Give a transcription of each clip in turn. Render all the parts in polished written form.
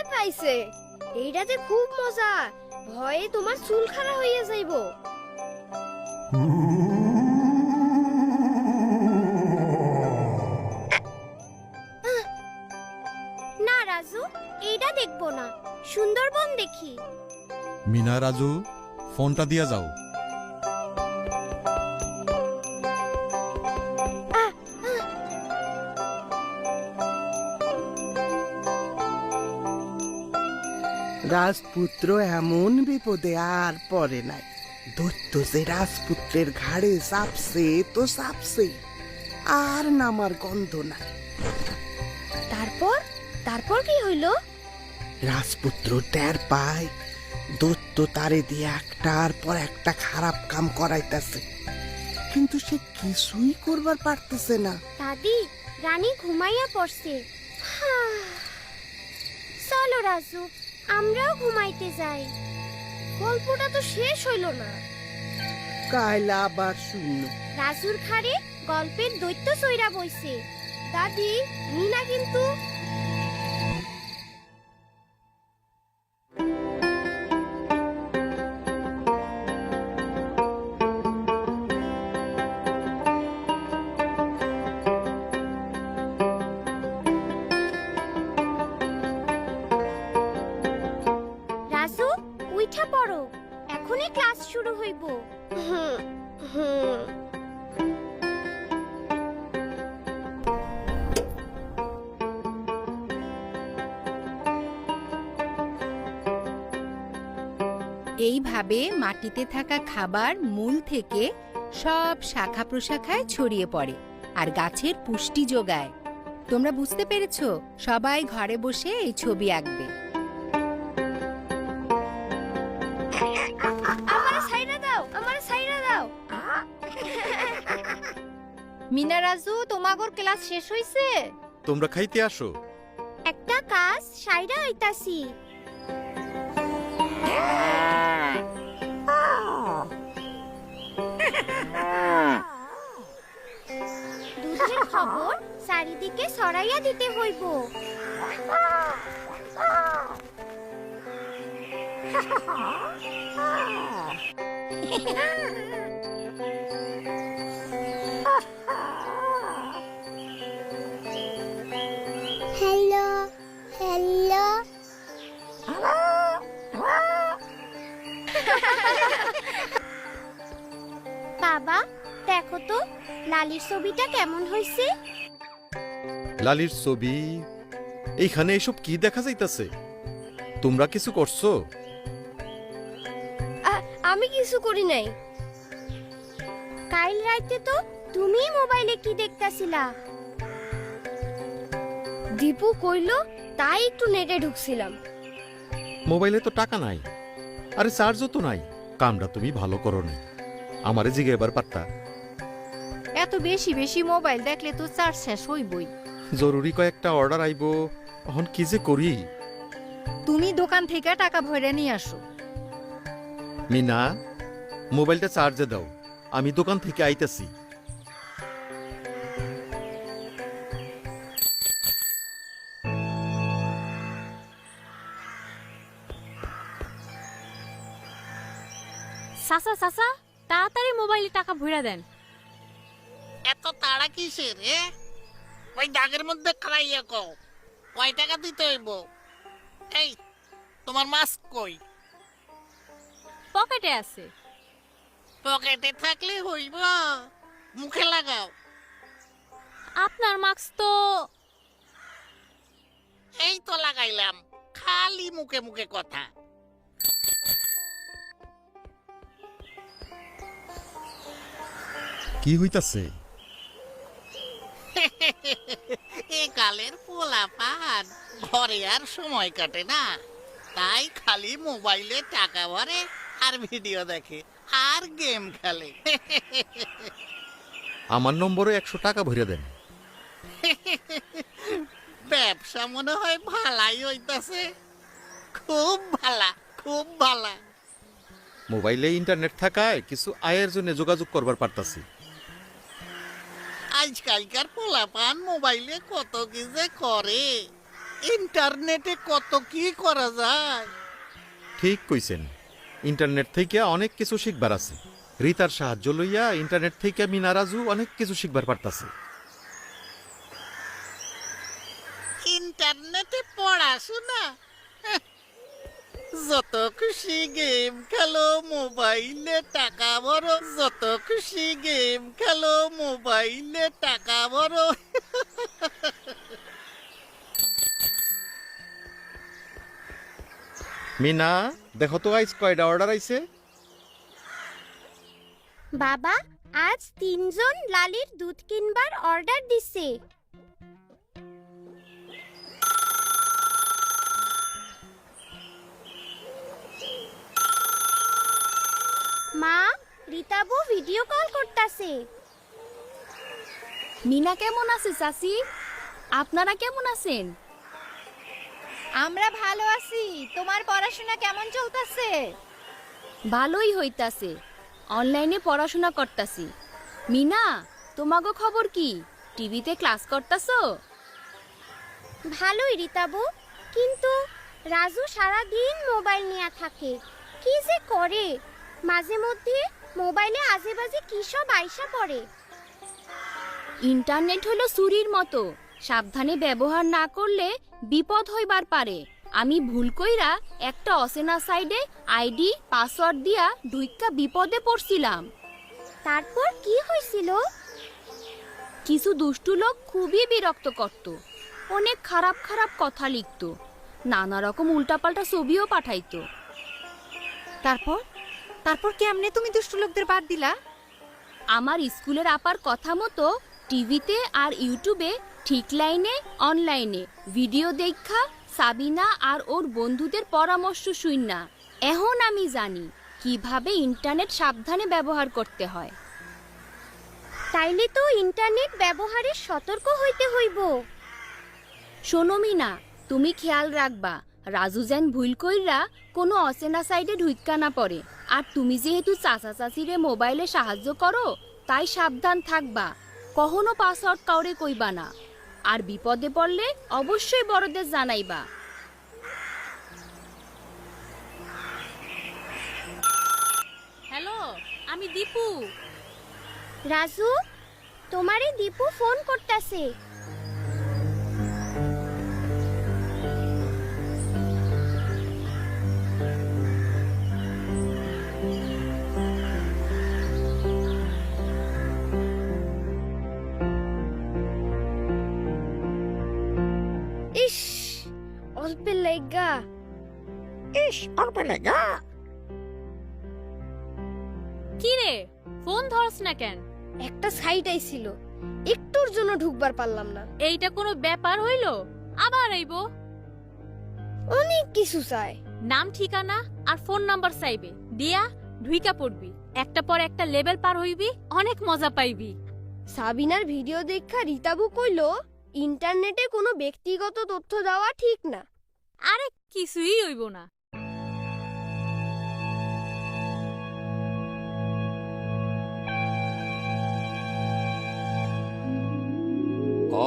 ভয় পাইছে। এইটাতে খুব মজা, ভয়ে তোমার চুল খাড়া হইয়া যাইব। না রাজু, এইটা দেখবো না, সুন্দরবন দেখি। মিনা রাজু, ফোনটা দিয়া যাও। রাজপুত্র এমন বিপদে আর পড়ে নাই। দৈত্য যে রাজপুত্রের ঘাড়ে চাপছে তো চাপছে, আর নামার গন্ধ নাই। তারপর তারপর কি হইল? রাজপুত্র টের পায় দৈত্য তারে দিয়ে একটার পর একটা খারাপ কাম করাইতেছে, কিন্তু সে কিছুই করবার পারতেছে না। দাদি, রানী ঘুমাইয়া পড়ছে। চলো রাজু, আমরাও ঘুমাইতে যাই। গল্পটা তো শেষ হইল না। কাইলা আবার শূন্য। রাজুর ঘাড়ে গল্পের দৈত্য চইরা বইছে। দাদি, মিনা কিন্তু রাজু, উইঠা পড়ো, এখনই ক্লাস শুরু হইব। এইভাবে মাটিতে থাকা খাবার মূল থেকে সব শাখা প্রশাখায় ছড়িয়ে পড়ে আর গাছের পুষ্টি যোগায়। তোমরা বুঝতে পেরেছো? সবাই ঘরে বসে এই ছবি আঁকবে। আমারে ছাইরা দাও, আমারে ছাইরা দাও। মিনা রাজু, তোমাগর ক্লাস শেষ হইছে? তোমরা খাইতে আসো। একটা কাজ সাইরা হইতাছি। দুধের খবর চারিদিকে ছড়াইয়া দিতে হইব। হ্যালো হ্যালো, বাবা দেখো তো লালির ছবিটা কেমন হয়েছে। লালির ছবি? এইখানে এসব কি দেখা যাইতাছে? তোমরা কিছু করছো? আমি কিছু করি নাই। কাল রাতে তো তুমি মোবাইলে কি দেখতাছিলা? দীপু কইলো, তাই একটু নেটে ঢুকছিলাম। মোবাইলে তো টাকা নাই, আরে চার্জও তো নাই। কামটা তুমি ভালো করো না, আমারে জিগে এবার পারতা। এত বেশি বেশি মোবাইল দেখলে তো চার্জ শেষ হইবই। জরুরি কয়েকটা অর্ডার আইব, এখন কি যে করি। তুমি দোকান থেকে টাকা ভরে নিয়ে আসো। মিনা, মোবাইলটা চার্জে দাও, আমি দোকান থেকে আইতাছি। চাচা চাচা, তাড়াতাড়ি মোবাইলে টাকা ভরে দেন। এত তাড়া কিসের রে? ওই দাগের মধ্যে খাইয়া কও কয় টাকা দিতে হইব। এই তোমার মাস্ক কই? পকেটে আছে। পকেটে থাকলে হইব, মুখে লাগাও। আপনার মাস্ক তো এই তো লাগাইলাম, খালি মুখে মুখে কথা। কি হইতাছে? এ কালের পোলাপান ঘরে আর সময় কাটে না, তাই খালি মোবাইলে টাকা ভরে আর ভিডিও দেখে আর গেম খেলে। আমার নম্বরে 100 টাকা ভরে দেন। ব্যবসা মনে হয় ভালাই হইতাছে। খুব ভালা, খুব ভালা। মোবাইলে ইন্টারনেট থাকায় কিছু আয়ের জন্য যোগাযোগ করবার পারতাছি। আজকালকার পোলাপান মোবাইলে কত কি যে করে। ইন্টারনেটে কত কি করা যায়। ঠিক কইছেন, ইন্টারনেট থেকে অনেক কিছু শিখবার আছে। রিতার সাহায্য লইয়া ইন্টারনেট থেকে মিনা রাজু অনেক কিছু শিখবার পারতাছে। ইন্টারনেটে পড়াশোনা, হ্যাঁ, যত খুশি গেম খেলো মোবাইলে টাকা ভরো, যত খুশি গেম খেলো মোবাইলে টাকা ভরো। মিনা, দেখো তো আইস কয়টা অর্ডার আইছে। বাবা, আজ 3 জন লালির দুধ কিনবার অর্ডার দিছে। মা, রিতাবু ভিডিও কল করতাছে। মিনা কেমন আছে চাচি? আপনারা কেমন আছেন? আমরা ভালো আছি। তোমার পড়াশোনা কেমন চলতেছে? ভালোই হইতাছে, অনলাইনে পড়াশোনা করতাছি। মিনা, তোমাগো খবর কি? টিভিতে ক্লাস করতাছো? ভালোই রিতাবু, কিন্তু রাজু সারা দিন মোবাইল নিয়ে থাকে। কি যে করে, মাঝে মধ্যে মোবাইলে আজেবাজে কি সব আইসা পড়ে। ইন্টারনেট হলো চুরির মতো, সাবধানে ব্যবহার না করলে বিপদ হইবার পারে। আমি ভুল কইরা একটা অচেনা সাইডে আইডি পাসওয়ার্ড দিয়া ঢুইক্কা বিপদে পড়ছিলাম। তারপর কি হয়েছিল? কিছু দুষ্টু লোক খুবই বিরক্ত করত, অনেক খারাপ খারাপ কথা লিখত, নানা রকম উল্টাপাল্টা ছবিও পাঠাইতো। তারপর তারপর কেমনে তুমি দুষ্ট লোকদের বাদ দিলা? আমার স্কুলের আপার কথা মতো টিভিতে আর ইউটিউবে ঠিক লাইনে অনলাইনে ভিডিও দেখা সাবিনা আর ওর বন্ধুদের পরামর্শ শুইনা এখন আমি জানি কিভাবে ইন্টারনেট সাবধানে ব্যবহার করতে হয়। তাইলে তো ইন্টারনেট ব্যবহারে সতর্ক হইতে হইব। শোনো মিনা, তুমি খেয়াল রাখবা রাজু যেন ভুল কইরা কোনো অচেনা সাইডে ঢুইক্কা না পড়ে। আর তুমি যেহেতু চাচা চাচিরে মোবাইলে সাহায্য করো, তাই সাবধান থাকবা, কখনো পাসওয়ার্ড কাউরে কইবা না। আর বিপদে পড়লে অবশ্যই বড়দের জানাইবা। হ্যালো, আমি দীপু। রাজু, তোমারে দীপু ফোন করতাছে। ইস, অল্পের লাইগা। কি রে, ফোন ধরস না কেন? একটা সাইট আইছিল, একটুর জন্য ঢুকবার পারলাম না। এইটা কোনো ব্যাপার হইল? আবার আইবো? অনেক কিছু চাই। নাম ঠিকানা আর ফোন নাম্বার চাইবে, দিয়া ঢুইকা পড়বি, একটা পর একটা লেভেল পার হইবি, অনেক মজা পাইবি। সাবিনার ভিডিও দেখা রিতাবু কইলো ইন্টারনেটে কোনো ব্যক্তিগত তথ্য দেওয়া ঠিক না। আরে কিছুই হইব না।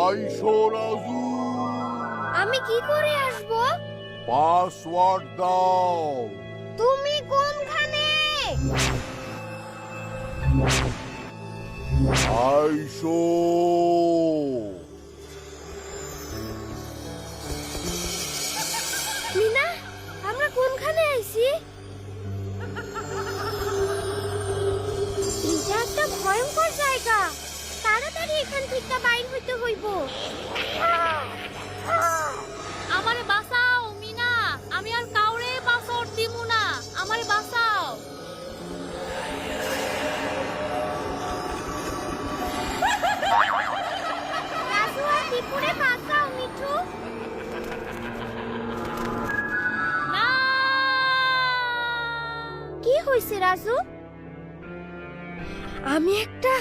আইসো রাজু, আমি কি করে আসব? পাসওয়ার্ড দাও। তুমি কোনখানে? আইসো। মিনা, আমরা কোনখানে আইছি? এটা একটা ভয়ঙ্কর জায়গা। তাড়াতাড়ি এখান থেকে বাইর হইতে হইব। আমারে বাঁচাও মিনা, আমি আর কাউরে পাসওয়ার্ড দিমু না, আমারে বাঁচাও। রাজু আর দীপুরে বাঁচাও মিঠু। না! কি হইছে রাজু? আমি একটা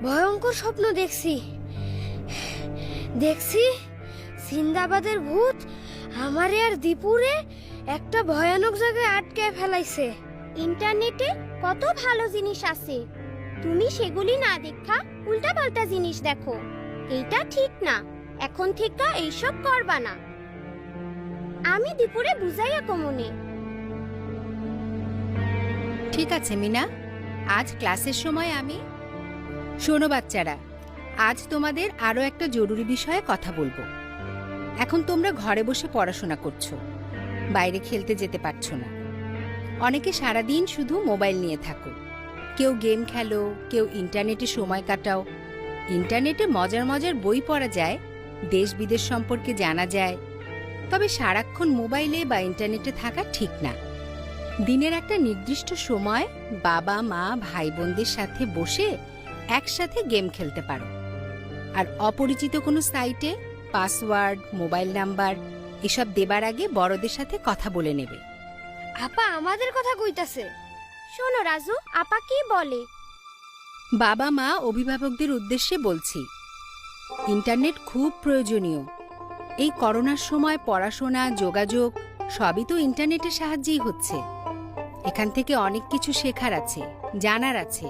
ভয়ঙ্কর স্বপ্ন দেখছি। সিন্দাবাদের ভূত আমারে আর দীপুরে একটা ভয়ানক জায়গায় আটকে ফেলাইছে। ইন্টারনেটে কত ভালো জিনিস আছে, তুমি সেগুলি না দেখা উল্টাপাল্টা জিনিস দেখো। এইটা ঠিক না, এখন থেকে এইসব করবা না। আমি দীপুরে বুঝাইয়া কমনে। ঠিক আছে মিনা, আজ ক্লাসের সময় আমি শোনো বাচ্চারা, আজ তোমাদের আরো একটা জরুরি বিষয়ে কথা বলবো। এখন তোমরা ঘরে বসে পড়াশোনা করছো, বাইরে খেলতে যেতে পারছো না। অনেকে সারাদিন শুধু মোবাইল নিয়ে থাকো, কেউ গেম খেলো, কেউ ইন্টারনেটে সময় কাটাও। ইন্টারনেটে মজার মজার বই পড়া যায়, দেশ বিদেশ সম্পর্কে জানা যায়, তবে সারাক্ষণ মোবাইলে বা ইন্টারনেটে থাকা ঠিক না। দিনের একটা নির্দিষ্ট সময় বাবা মা ভাই বোনদের সাথে বসে একসাথে গেম খেলতে পারো। আর অপরিচিত কোনো সাইটে পাসওয়ার্ড, মোবাইল নাম্বার এসব দেবার আগে বড়দের সাথে কথা বলে নেবে। আপা আমাদের কথা কইতাছে। শোনো রাজু, আপা কি বলে? বাবা মা অভিভাবকদের উদ্দেশ্যে বলছি, ইন্টারনেট খুব প্রয়োজনীয়। এই করোনার সময় পড়াশোনা, যোগাযোগ সবই তো ইন্টারনেটের সাহায্যেই হচ্ছে। এখান থেকে অনেক কিছু শেখার আছে, জানার আছে।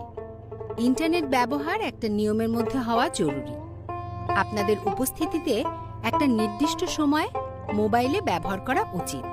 ইন্টারনেট ব্যবহার একটা নিয়মের মধ্যে হওয়া জরুরি। আপনাদের উপস্থিতিতে একটা নির্দিষ্ট সময় মোবাইলে ব্যবহার করা উচিত।